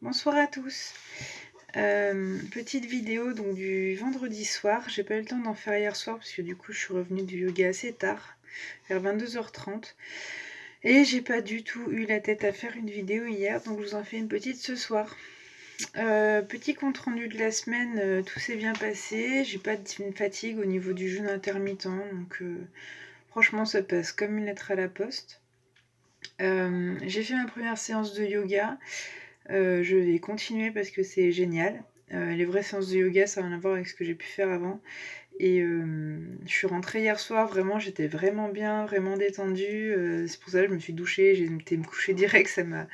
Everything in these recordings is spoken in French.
Bonsoir à tous. Petite vidéo donc du vendredi soir. J'ai pas eu le temps d'en faire hier soir parce que du coup je suis revenue du yoga assez tard, vers 22h30. Et j'ai pas du tout eu la tête à faire une vidéo hier, donc je vous en fais une petite ce soir. Petit compte rendu de la semaine, tout s'est bien passé. J'ai pas de fatigue au niveau du jeûne intermittent, donc franchement ça passe comme une lettre à la poste. J'ai fait ma première séance de yoga. Je vais continuer parce que c'est génial. Les vraies séances de yoga, ça n'a rien à voir avec ce que j'ai pu faire avant. Et je suis rentrée hier soir, vraiment, j'étais vraiment bien, vraiment détendue. C'est pour ça que je me suis douchée, j'ai été me coucher direct, ça m'a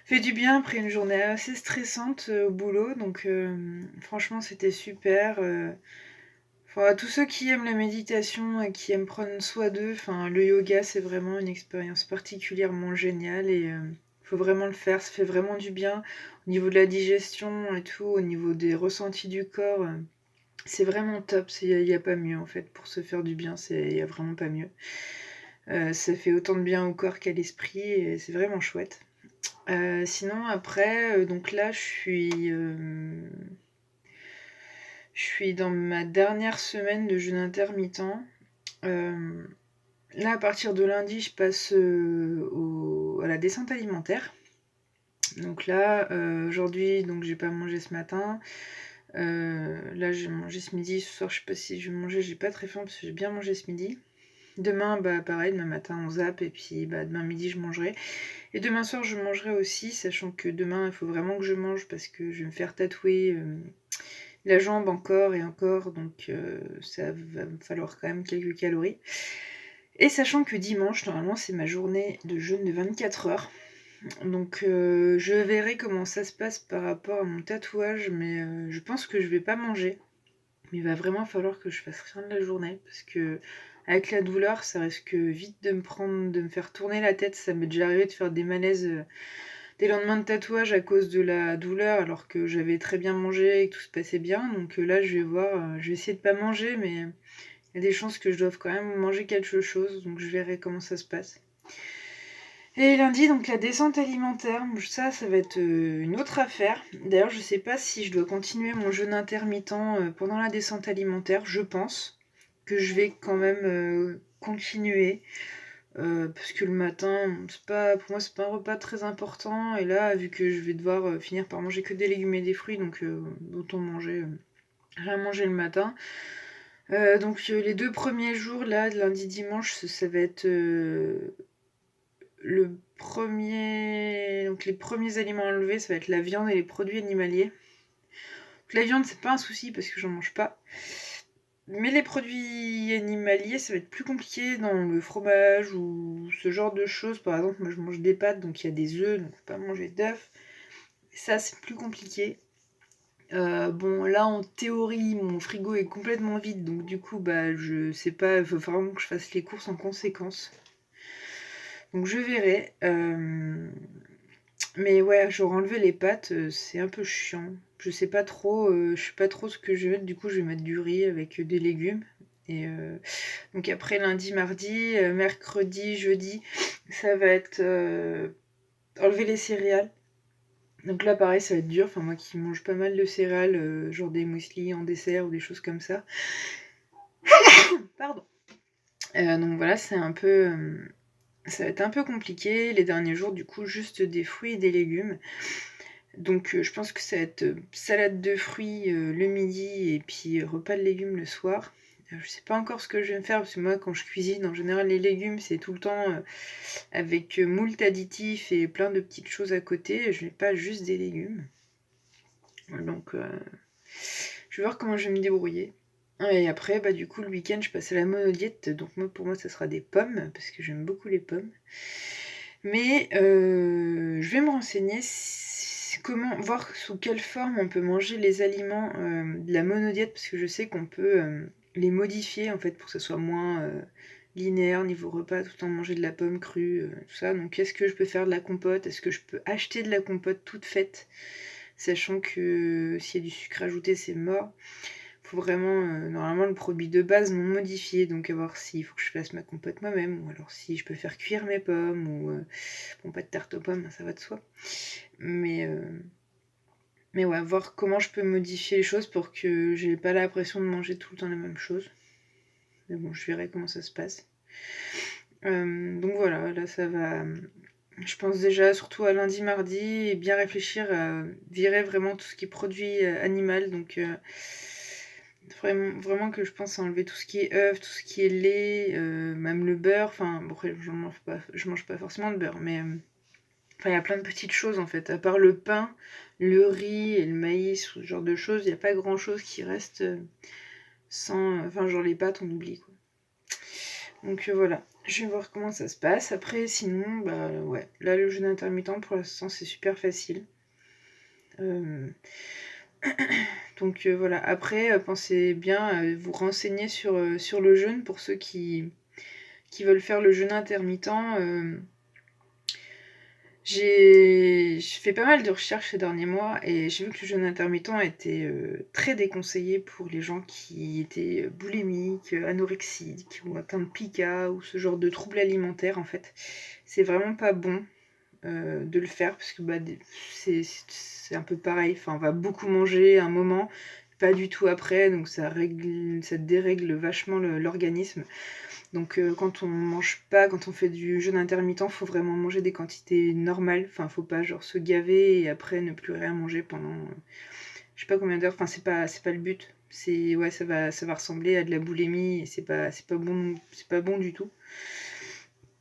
fait du bien après une journée assez stressante au boulot. Donc franchement, c'était super. Enfin, tous ceux qui aiment la méditation et qui aiment prendre soin d'eux, le yoga, c'est vraiment une expérience particulièrement géniale et faut vraiment le faire, ça fait vraiment du bien au niveau de la digestion et tout, au niveau des ressentis du corps. C'est vraiment top, il n'y a pas mieux en fait pour se faire du bien, il n'y a vraiment pas mieux. Ça fait autant de bien au corps qu'à l'esprit et c'est vraiment chouette. Sinon après, donc là je suis dans ma dernière semaine de jeûne intermittent. Là, à partir de lundi, je passe à la descente alimentaire. Donc là, aujourd'hui, donc j'ai pas mangé ce matin. Là, j'ai mangé ce midi. Ce soir, je sais pas si je vais manger. J'ai pas très faim parce que j'ai bien mangé ce midi. Demain, bah pareil, demain matin, on zappe. Et puis, bah, demain midi, je mangerai. Et demain soir, je mangerai aussi, sachant que demain, il faut vraiment que je mange parce que je vais me faire tatouer la jambe encore et encore. Donc, ça va me falloir quand même quelques calories. Et sachant que dimanche, normalement, c'est ma journée de jeûne de 24 heures. Donc je verrai comment ça se passe par rapport à mon tatouage, mais je pense que je vais pas manger. Mais il va vraiment falloir que je fasse rien de la journée, parce que avec la douleur, ça risque vite de me faire tourner la tête. Ça m'est déjà arrivé de faire des malaises des lendemains de tatouage à cause de la douleur, alors que j'avais très bien mangé et que tout se passait bien. Donc là, je vais voir, je vais essayer de pas manger, mais il y a des chances que je doive quand même manger quelque chose, donc je verrai comment ça se passe. Et lundi, donc la descente alimentaire, ça va être une autre affaire. D'ailleurs, je sais pas si je dois continuer mon jeûne intermittent pendant la descente alimentaire. Je pense que je vais quand même continuer. Parce que le matin, pour moi, c'est pas un repas très important. Et là, vu que je vais devoir finir par manger que des légumes et des fruits, donc autant manger, rien manger le matin. Donc les 2 premiers jours, là, de lundi, dimanche, ça va être donc les premiers aliments à enlever, ça va être la viande et les produits animaliers. Donc la viande, c'est pas un souci parce que j'en mange pas. Mais les produits animaliers, ça va être plus compliqué dans le fromage ou ce genre de choses. Par exemple, moi je mange des pâtes, donc il y a des œufs, donc faut pas manger d'œufs. Ça, c'est plus compliqué. Bon, là en théorie, mon frigo est complètement vide, donc du coup, bah je sais pas, il faut vraiment que je fasse les courses en conséquence. Donc je verrai. Mais ouais, genre enlever les pâtes, c'est un peu chiant. Je sais pas trop, je sais pas trop ce que je vais mettre. Du coup, je vais mettre du riz avec des légumes. Et donc après lundi, mardi, mercredi, jeudi, ça va être enlever les céréales. Donc là, pareil, ça va être dur. Enfin, moi qui mange pas mal de céréales, genre des muesli en dessert ou des choses comme ça. Pardon. Donc voilà, ça va être un peu compliqué. Les derniers jours, du coup, juste des fruits et des légumes. Donc je pense que ça va être salade de fruits le midi et puis repas de légumes le soir. Je sais pas encore ce que je vais me faire parce que moi quand je cuisine en général les légumes c'est tout le temps avec moult additifs et plein de petites choses à côté. Je n'ai pas juste des légumes. Donc je vais voir comment je vais me débrouiller. Et après bah du coup le week-end je passe à la monodiète donc pour moi ça sera des pommes parce que j'aime beaucoup les pommes. Mais je vais me renseigner comment voir sous quelle forme on peut manger les aliments de la monodiète parce que je sais qu'on peut les modifier en fait pour que ce soit moins linéaire niveau repas tout en manger de la pomme crue, tout ça. Donc est-ce que je peux faire de la compote? Est-ce que je peux acheter de la compote toute faite? Sachant que s'il y a du sucre ajouté c'est mort. Faut vraiment, normalement le produit de base non modifié, donc à voir s'il faut que je fasse ma compote moi-même, ou alors si je peux faire cuire mes pommes, ou bon pas de tarte aux pommes, ça va de soi. Mais Mais ouais, voir comment je peux modifier les choses pour que j'ai pas l'impression de manger tout le temps la même chose. Mais bon, je verrai comment ça se passe. Donc voilà, là ça va. Je pense déjà surtout à lundi, mardi, et bien réfléchir à virer vraiment tout ce qui est produit animal. Donc vraiment que je pense à enlever tout ce qui est œufs, tout ce qui est lait, même le beurre. Enfin, bon, après, je mange pas forcément de beurre, mais enfin, il y a plein de petites choses en fait. À part le pain, le riz et le maïs, ce genre de choses, il n'y a pas grand chose qui reste sans. Enfin, genre les pâtes, on oublie quoi. Donc voilà, je vais voir comment ça se passe. Après, sinon, bah ouais, là le jeûne intermittent pour l'instant c'est super facile. Euh, Donc voilà, après, pensez bien à vous renseigner sur le jeûne pour ceux qui veulent faire le jeûne intermittent. J'ai fait pas mal de recherches ces derniers mois et j'ai vu que le jeûne intermittent était très déconseillé pour les gens qui étaient boulimiques, anorexiques ou atteints de pica ou ce genre de troubles alimentaires en fait. C'est vraiment pas bon de le faire parce que bah, c'est un peu pareil, enfin on va beaucoup manger à un moment, pas du tout après, donc ça dérègle vachement l'organisme. Donc quand on mange pas, quand on fait du jeûne intermittent, faut vraiment manger des quantités normales. Enfin, faut pas genre se gaver et après ne plus rien manger pendant je sais pas combien d'heures. Enfin, c'est pas le but. C'est ouais, ça va ressembler à de la boulimie et c'est pas bon du tout.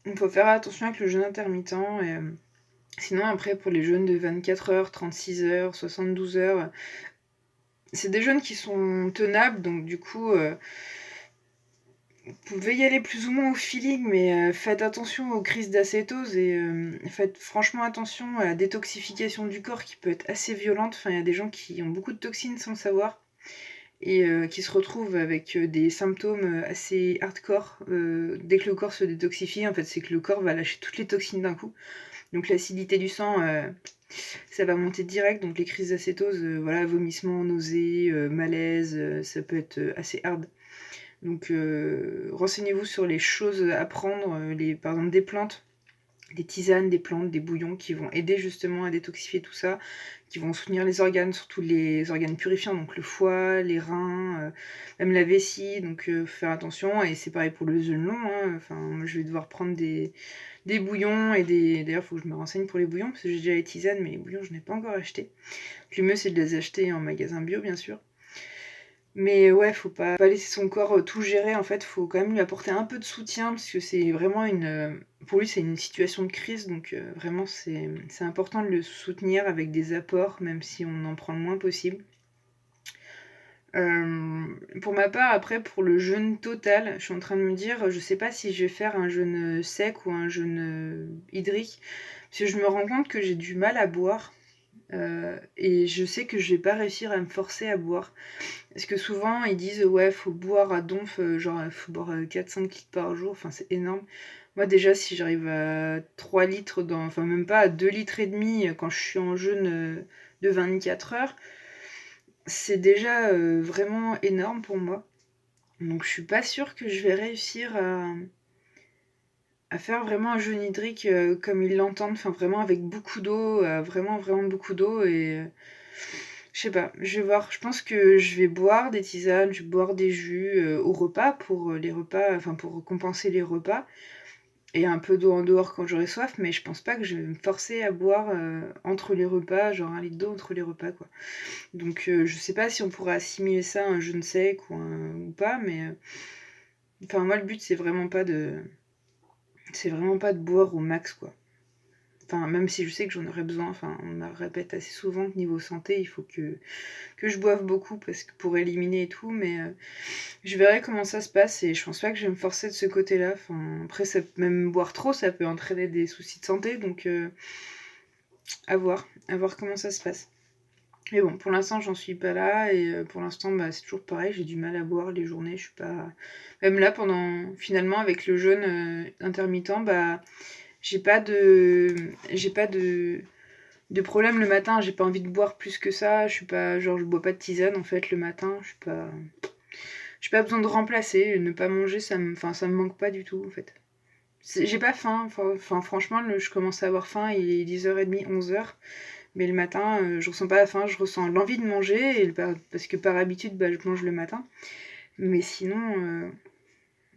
Il faut faire attention avec le jeûne intermittent. Et, sinon après pour les jeûnes de 24 heures, 36 heures, 72 heures, c'est des jeûnes qui sont tenables donc du coup vous pouvez y aller plus ou moins au feeling, mais faites attention aux crises d'acétose et faites franchement attention à la détoxification du corps qui peut être assez violente. Enfin, il y a des gens qui ont beaucoup de toxines sans le savoir et qui se retrouvent avec des symptômes assez hardcore. Dès que le corps se détoxifie, en fait, c'est que le corps va lâcher toutes les toxines d'un coup. Donc l'acidité du sang, ça va monter direct. Donc les crises d'acétose, voilà, vomissements, nausées, malaise, ça peut être assez hard. Donc renseignez-vous sur les choses à prendre, par exemple des plantes, des tisanes, des plantes, des bouillons qui vont aider justement à détoxifier tout ça, qui vont soutenir les organes, surtout les organes purifiants, donc le foie, les reins, même la vessie, donc faire attention. Et c'est pareil pour le jeûne long, hein. Enfin, moi, je vais devoir prendre des bouillons et des. D'ailleurs, il faut que je me renseigne pour les bouillons, parce que j'ai déjà les tisanes, mais les bouillons, je n'ai pas encore acheté. Le mieux, c'est de les acheter en magasin bio, bien sûr. Mais ouais, faut pas laisser son corps tout gérer. En fait, faut quand même lui apporter un peu de soutien parce que c'est vraiment pour lui, c'est une situation de crise. Donc vraiment, c'est important de le soutenir avec des apports, même si on en prend le moins possible. Pour ma part, après, pour le jeûne total, je suis en train de me dire, je sais pas si je vais faire un jeûne sec ou un jeûne hydrique. Parce que je me rends compte que j'ai du mal à boire. Et je sais que je vais pas réussir à me forcer à boire. Parce que souvent, ils disent, ouais, faut boire à donf, genre, faut boire 4-5 litres par jour, enfin, c'est énorme. Moi, déjà, si j'arrive à 3 litres, enfin, même pas à 2 litres et demi quand je suis en jeûne de 24 heures, c'est déjà vraiment énorme pour moi. Donc, je suis pas sûre que je vais réussir à faire vraiment un jeûne hydrique comme ils l'entendent, enfin, vraiment avec beaucoup d'eau, vraiment, vraiment beaucoup d'eau et. Je sais pas, je vais voir. Je pense que je vais boire des tisanes, je vais boire des jus au repas pour les repas, enfin pour compenser les repas, et un peu d'eau en dehors quand j'aurai soif, mais je pense pas que je vais me forcer à boire entre les repas, genre 1 litre d'eau entre les repas quoi. Donc je sais pas si on pourra assimiler ça à un jeûne sec ou pas, mais enfin moi le but c'est vraiment pas de boire au max quoi. Enfin, même si je sais que j'en aurais besoin, enfin, on me répète assez souvent que niveau santé, il faut que je boive beaucoup parce que pour éliminer et tout, mais je verrai comment ça se passe et je pense pas que je vais me forcer de ce côté-là. Enfin, après, même boire trop, ça peut entraîner des soucis de santé, donc à voir comment ça se passe. Mais bon, pour l'instant, j'en suis pas là et pour l'instant, bah, c'est toujours pareil, j'ai du mal à boire les journées, je suis pas. Même là, finalement, avec le jeûne intermittent, bah, j'ai pas de problème le matin, j'ai pas envie de boire plus que ça, je suis pas genre je bois pas de tisane en fait le matin, j'ai pas besoin de remplacer, ne pas manger ça me manque pas du tout en fait. J'ai pas faim, enfin franchement je commence à avoir faim, il est 10h30, 11h. Mais le matin, je ressens pas la faim, je ressens l'envie de manger, parce que par habitude, je mange le matin. Mais sinon,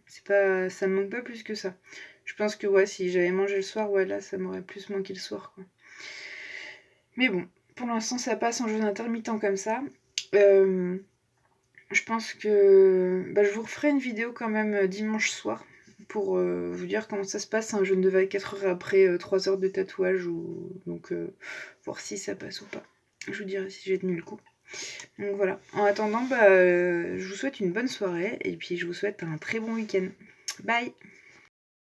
ça me manque pas plus que ça. Je pense que ouais, si j'avais mangé le soir, ouais, là, ça m'aurait plus manqué le soir, quoi. Mais bon, pour l'instant, ça passe en jeûne intermittent comme ça. Je pense que je vous referai une vidéo quand même dimanche soir pour vous dire comment ça se passe un jeûne de 24 heures après 3 heures de tatouage, donc voir si ça passe ou pas. Je vous dirai si j'ai tenu le coup. Donc voilà. En attendant, je vous souhaite une bonne soirée et puis je vous souhaite un très bon week-end. Bye!